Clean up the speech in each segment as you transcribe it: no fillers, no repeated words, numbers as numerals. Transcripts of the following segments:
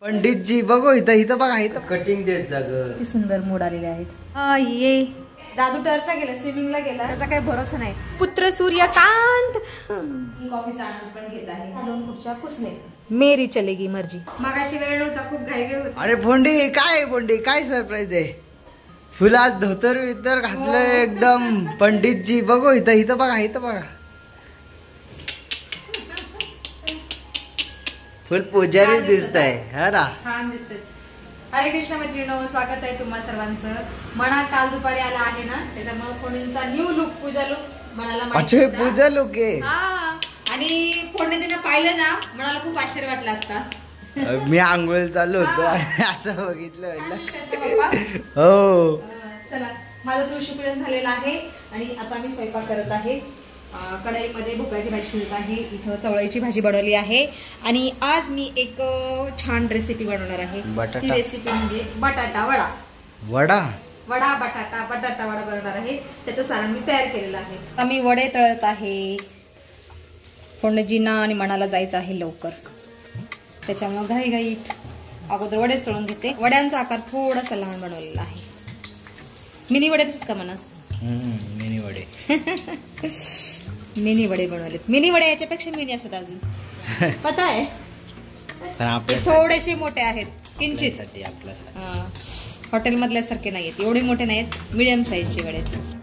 पंडितजी बघू इथं इथं बघा इथं कटिंग देत जाग किती सुंदर मूड आलेले आहेत. ये दादू टर्फला गेला, स्विमिंगला गेला, त्याचा काही भरोसा नाही. पुत्र सूर्यकांत कॉफीचा आनंद पण घेत आहे. 2 खुर्च्या पुसणे. मेरी चलेगी मर्जी. मगाशी वेळ नव्हता, खूप घाई होती. अरे बोंडी काय सरप्राईज आहे. फुल आज धोतर वितर घातलंय एकदम. पंडितजी बघू इथं इथं बघा इथं बघा. फुल पुजारी दिसत आहे. हा ना, छान दिसत. हरे कृष्ण मैत्रिणो, स्वागत आहे तुम्हा सर्वांचं. मना काल दुपारी आला आहे ना, त्याच्यामुळे फोडणीचा न्यू लुक, पूजा लुक मनाला अच्छा पूजा लुक आहे. आणि फोडणीने पाहिलं ना, मनाला खूप आश्चर्य वाटलं. आता मी आंघोळ चालू होतो आणि असं बघितलं. हो चला, माझं तुळशीपूजन झालेलं आहे आणि आता मी स्वयंपाक करत आहे. कढईमध्ये भोपळ्याची भाजी शिजत आहे. इथं चवळीची भाजी बनवली आहे आणि आज मी एक छान रेसिपी बनवणार आहे. ती रेसिपी म्हणजे बटाटा वडा. वडा बटाटा वडा बनवणार आहे. त्याचं सारण मी तयार केलेलं आहे. आता मी वडे तळत आहे. फोडणीजींना आणि मनाला जायचं आहे लवकर, त्याच्यामुळे घाईघाईत अगोदर वडेच तळून घेते. वड्यांचा आकार थोडासा लहान बनवलेला आहे. मिनी वडे दिसत का म्हणा? मिनी वडे मिनी वडे बनवलेत. मिनी वडे याच्यापेक्षा मिनी असतात अजून, पता आहे. थोडेसे मोठे आहेत किंचित. हॉटेल मधल्यासारखे नाहीयेत, एवढे मोठे नाहीत, मिडियम साईजचे वडे आहेत.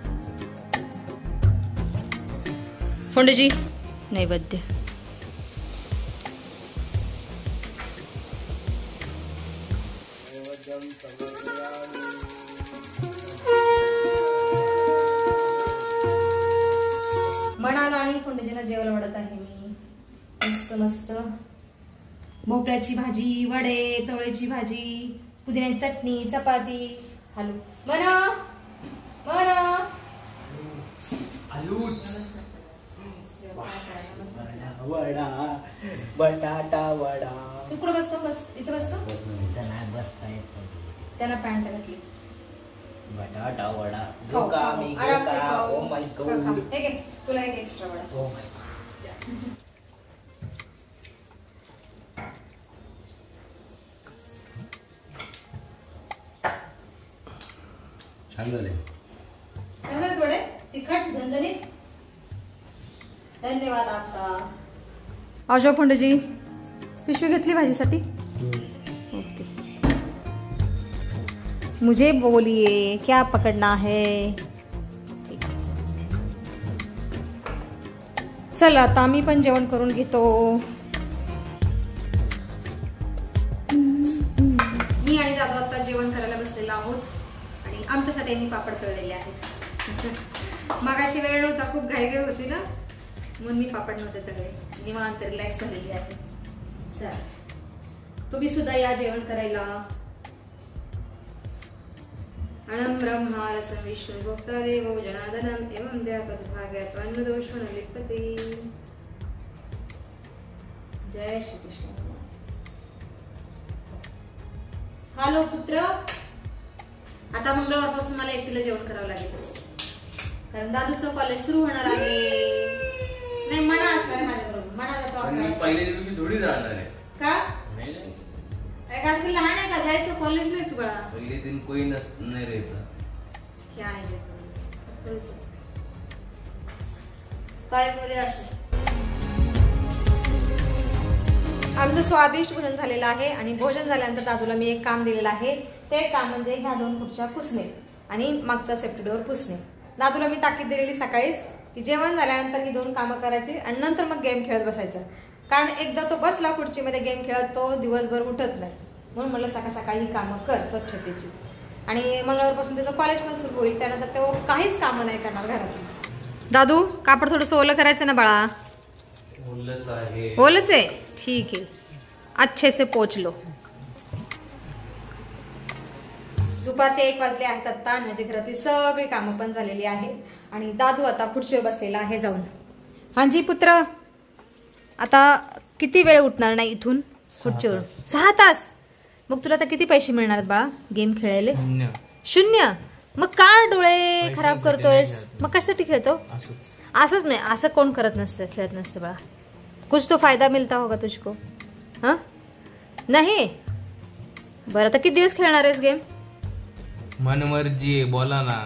फोंडजी नैवेद्य. मनाला आणि फोंडजीला जेवायला वाढत आहे मी. मस्त मस्त भोपळ्याची भाजी, वडे, चवळीची भाजी, पुदिन्याची चटणी, चपाती. हॅलो मना मना वडा बटाटा वडा. तू कुठं बसतो? बस इथं बसतो. त्याला पॅन्ट घातली. बटाटा वडा आराम से खाओ. हे घे, तुला एक एक्स्ट्रा वडा. छान झाले. थोडे तिखट झणझणीत. धन्यवाद आपका. आजो फोंडजी पिशवी घेतली भाजीसाठी? ओके. मुझे बोलिए क्या पकड़ना है. चला आता आम्ही पण जेवण करून घेतो. मी आणि दादा आता जेवण करायला बसलेलो आहोत आणि आमच्यासाठी मी पापड तळलेले आहेत. मगाशी वेळ नव्हता, खूप घाई होती ना, म्हणून मी पापड नव्हते तळले. निवांत रिलॅक्स झालेली आहे. चला तुम्ही सुद्धा या जेवण करायला. अणं ब्रह्मा रसं विष्णु भोक्ता देवो जनार्दनम् एवं देवपदभाग्यात्वान्न दोषो न लिप्यते. जय श्री कृष्ण. हॅलो पुत्र, आता मंगळवारपासून मला एकटीला जेवण करावं लागेल, कारण दादूचं कॉलेज सुरू होणार आहे. नाही मना असणार आहे माझ्याबरोबर. मना जातो पहिले दिवशी थोडी जाणार आहे का? नाही कारण की लहान आहे का, जायचं कॉलेजला आहे तू बाळा. पहिले दिन कोई नाही रहता. क्या आहे कॉलेजमध्ये असतं. आमचं स्वादिष्ट भोजन झालेलं आहे आणि भोजन झाल्यानंतर दादूला मी एक काम दिलेलं आहे. ते काम म्हणजे ह्या 2 खुर्च्या पुसणे आणि मागचा सेफ्टी डोअर पुसणे. दादूला मी ताकीद दिलेली सकाळीच की जेवण झाल्यानंतर ही 2 कामं करायची आणि नंतर मग गेम खेळत बसायचं. कारण एकदा तो बसला खुर्चीमध्ये गेम खेळत, तो दिवसभर उठत नाही. म्हणून मला सकाळ सकाळी ही कामं कर स्वच्छतेची. आणि मंगळवारपासून त्याचं कॉलेज पण सुरू होईल, त्यानंतर तो काहीच कामं नाही करणार घरात. दादू कापड थोडंसं ओलं करायचं ना बाळा. ओलंच आहे, ठीक आहे, अच्छे से पोच लो. दुपारचे 1 वाजले आहेत आता. माझ्या घरातली सगळी कामं पण झालेली आहेत आणि दादू आता खुर्चीवर बसलेला आहे जाऊन. हांजी पुत्र, आता किती वेळ उठणार नाही इथून खुर्चीवर? 6 तास. मग तुला आता किती पैसे मिळणार आहेत बाळा गेम खेळायला? 0. मग का डोळे खराब करतोयस? मग कशासाठी खेळतो? असंच नाही, असं कोण करत नसतं, खेळत नसतं बाळा. कुछ तो फायदा मिलता होगा तुझको. हाँ नहीं बरं आता किती दिवस खेळणार आहेस गेम? मन मर्जी आहे, बोला ना.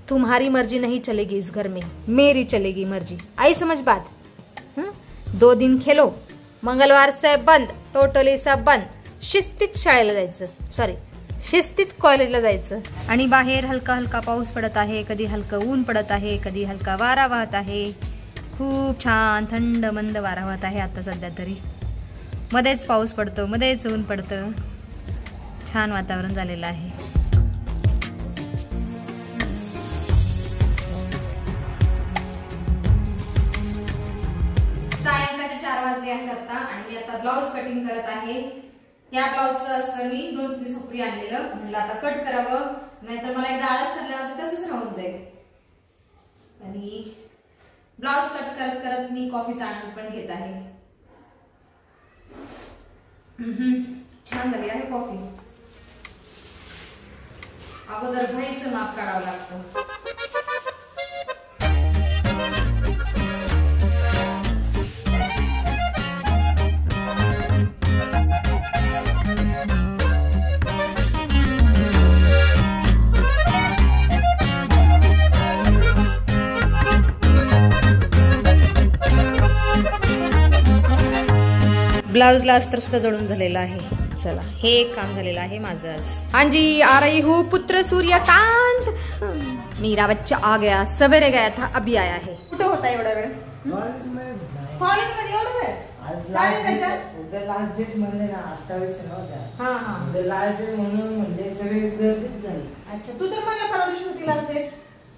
तुम्हारी मर्जी नहीं चलेगी इस घर में, मेरी चलेगी मर्जी. आई समझ बात. 2 दिन खेलो, मंगळवार से बंद, टोटली सब बंद. शिस्तीत शाळेला जायचं, सॉरी शिस्तीत कॉलेजला जायचं. आणि बाहेर हलका हलका पाऊस पडत आहे, कधी हलकं ऊन पडत आहे, कधी हलका वारा वाहत आहे. खूप छान थंड मंद वारा वाहत आहे आता सध्या तरी. मध्येच पाऊस पडतो, मध्येच ऊन पडतं. छान वातावरण झालेलं आहे. सायंकाळचे 4 वाजले आहेत आता आणि मी आता ब्लाऊज कटिंग करत आहे. या ब्लाऊजचं अस्तर मी 2 पीस उपरी आणलेलं, म्हटलं आता कट करावं, नाहीतर मला एकदा आळस सरल्यानंतर तसंच राहून जाईल. आणि ब्लाऊज कट करत करत मी कॉफीचा आनंद पण घेत आहे. छान झाली आहे कॉफी. अगोदर घाईचं माप काढावं लागतं. ब्लाउजला अस्तर सुद्धा जोडून झालेलं आहे. चला हे एक काम झालेलं आहे माझं आज. हांजी आ रही हूँ पुत्र सूर्यकांत. मेरा बच्चा आ गया, सवेरे गया था अभी आया है. कुठं होता एवढा वेळ? कॉलेजमध्ये एवढा वेळ? उद्या लास्ट डेट म्हणले ना 28 नव्हत्या. उद्या लास्ट डेट म्हणून म्हणजे सगळे गर्दीच झाली. अच्छा तू तर मला परवा दिवशी होती लास्ट डेट.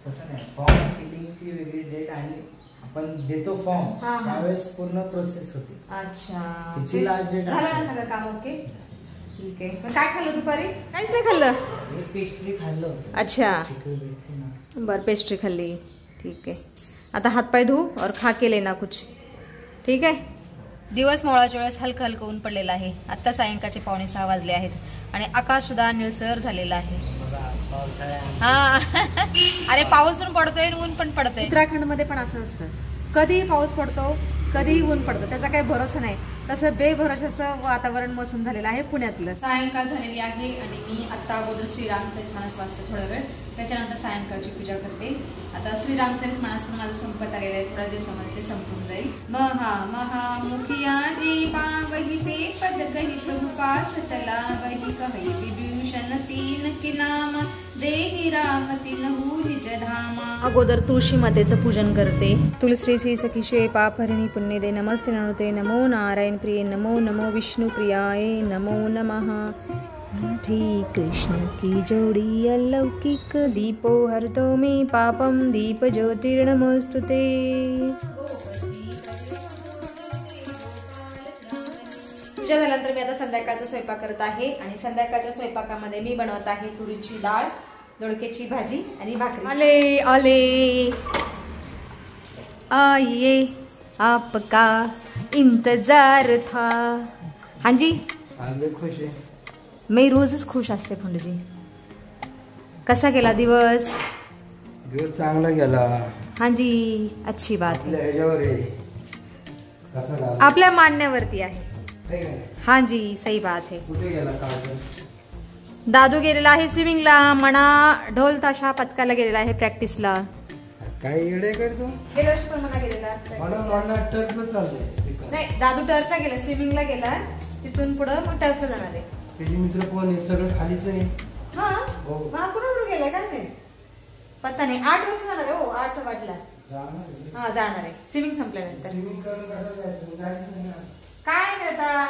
तसं नाही, फॉर्म फिलिंगची वेगळी डेट आणि आपण देतो फॉर्म त्यावेळेस पूर्ण प्रोसेस होती. अच्छा तिची लास्ट डेट झालं ना सगळं काम? ओके ठीक आहे. मग काय खाल्लं दुपारी? काहीच नाही खाल्लं. पेस्ट्री खाल्लं. अच्छा बरं पेस्ट्री खाल्ली. ठीक आहे. आता हातपाय धू और खा के लेना कुछ. ठीक आहे. दिवस मोळाच्या वेळेस हलकं हलकं ऊन पडलेलं आहे. आत्ता सायंकाळचे 5:45 वाजले आहेत आणि आकाश सुद्धा निळसर झालेला आहे. हा अरे पाऊस पण पडतोय ऊन पण पडतोय. उत्तराखंड मध्ये पण असं असतं, कधी पाऊस पडतो कधी ऊन पडतं, त्याचा काही भरोसा नाही. तसं बेभरोशाचं वातावरण मोसम झालेलं आहे पुण्यातलं. सायंकाळ झालेली आहे आणि मी आता अगोदर श्रीरामचरित मानस वाचते थोडा वेळ, त्याच्यानंतर सायंकाळची पूजा करते. आता श्रीरामचरित मानस पण माझं संपत आलेलं आहे, थोड्या दिवसामध्ये ते संपून जाईल. महा मुखिया जी पावही ते पद गही प्रभुपास चला वही कही विभूषण तीन की नाम देहि राम तिन्हु निज धामा. अगोदर तुळशी मातेचं पूजन करते. तुलसी श्री सखी शे पापहरिणी पुण्य दे नमस्ते ननुते नमो नारायण प्रिय नमो नमो विष्णु प्रियाय नमो नमः. राधे कृष्ण की जोड़ी अलौकिक दीपो हरतो मे पापम दीप ज्योतिर्नमोस्तुते. पूजा झाल्यानंतर मी आता संध्याकाळचा स्वयंपाक करत आहे आणि संध्याकाळच्या स्वयंपाकामध्ये मी बनवत आहे तुरीची डाळ, दोडक्याची भाजी आणि भाकरी. आले आले आइए आपका इंतजार था. हाँ जी खुश आहे. मी रोजच खुश असते फुंडजी. कसा गेला दिवस? दिवस चांगला गेला. हाँ जी अच्छी बात है. ह्याच्यावर आहे. आपल्या मांडण्यावरती आहे. हाँ जी सही बात है. कुठे गेला काजल? दादू गेलेला आहे स्विमिंगला. म्हणा ढोल ताशा पथकाला गेलेला आहे प्रॅक्टिसला. काय येडे करतो? गेल्या वर्षी पण म्हणा गेलेला. नाही दादू टर्फला गेला, स्विमिंगला गेला, तिथून पुढे मग टर्फला जाणार आहे. त्याचे मित्र कोण आहे? सगळं खालीच आहे. हा कुणाकडून गेलाय काय नाही पत्ता नाही. 8 वाजता जाणार आहे. हो 8:15 हा जाणार आहे स्विमिंग संपल्यानंतर. काय करता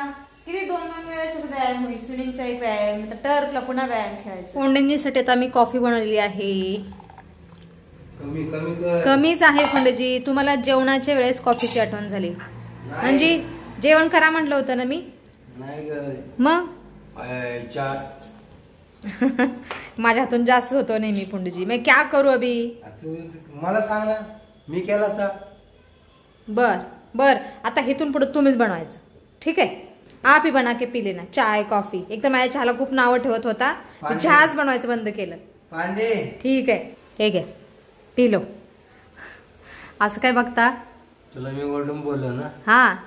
किती 2-2 वेळेस व्यायाम होईल. स्विमिंगचा एक व्यायाम, टर्फला पुन्हा व्यायाम खेळायचा. कोंडेंजीसाठी आता मी कॉफी बनवलेली आहे. कमीच आहे फंडजी. तुम्हाला जेवणाच्या वेळेस कॉफीची आठवण झाली म्हणजे जेवण करा म्हटलं होतं ना मी. मग माझ्या हातून जास्त होतो नेहमी फुंडजी. मैं क्या करू अभी? मला सांग ना, मी केला था. बर आता इथून पुढे तुम्हीच बनवायचं. ठीक आहे. आप ही बना के पी लेना चाय कॉफी. एकदम माझ्या चहाला खूप नावं ठेवत होता, चहाच बनवायचं बंद केलं. ठीक आहे हे घ्या पी लो. असं काय बघता? तुला मी ओरडून बोललो ना. हाँ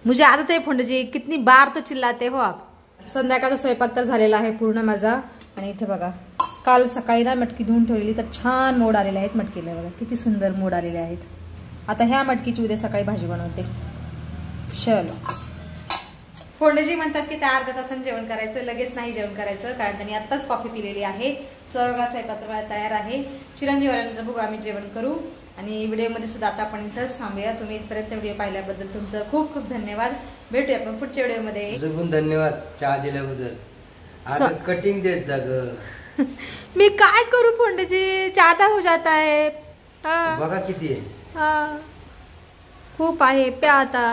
मुझे आदत है फुंड जी, कितनी बार तो चिल्लाते हो आप. संध्याकाळचा स्वयंपाक तर झालेला आहे पूर्ण माझा. आणि इथे बघा काल सकाळी ना मटकी धुवून ठेवलेली तर छान मोड आलेले आहेत मटकीला. बघा किती सुंदर मोड आलेले आहेत. आता ह्या मटकीची उद्या सकाळी भाजी बनवते. चलो. फोडणेजी म्हणतात की त्या अर्ध्या तासाने जेवण करायचं, लगेच नाही जेवण करायचं, कारण त्यांनी आत्ताच कॉफी पिलेली आहे. सगळा स्वयंपाक तयार आहे. चिरंजीव आल्यानंतर बघू आम्ही जेवण करू. आणि व्हिडिओमध्ये सुद्धा आता आपण इथंच थांबूया. तुम्ही इथपर्यंत व्हिडिओ पाहिल्याबद्दल तुमचं खूप खूप धन्यवाद. भेटूया आपण पुढच्या व्हिडिओमध्ये. पण धन्यवाद चहा दिल्याबद्दल. आता कटिंग देत जा ग. मी काय करू फोंडेजी, ज्यादा हो जाता है. बघा किती आहे. खूप आहे प्या आता.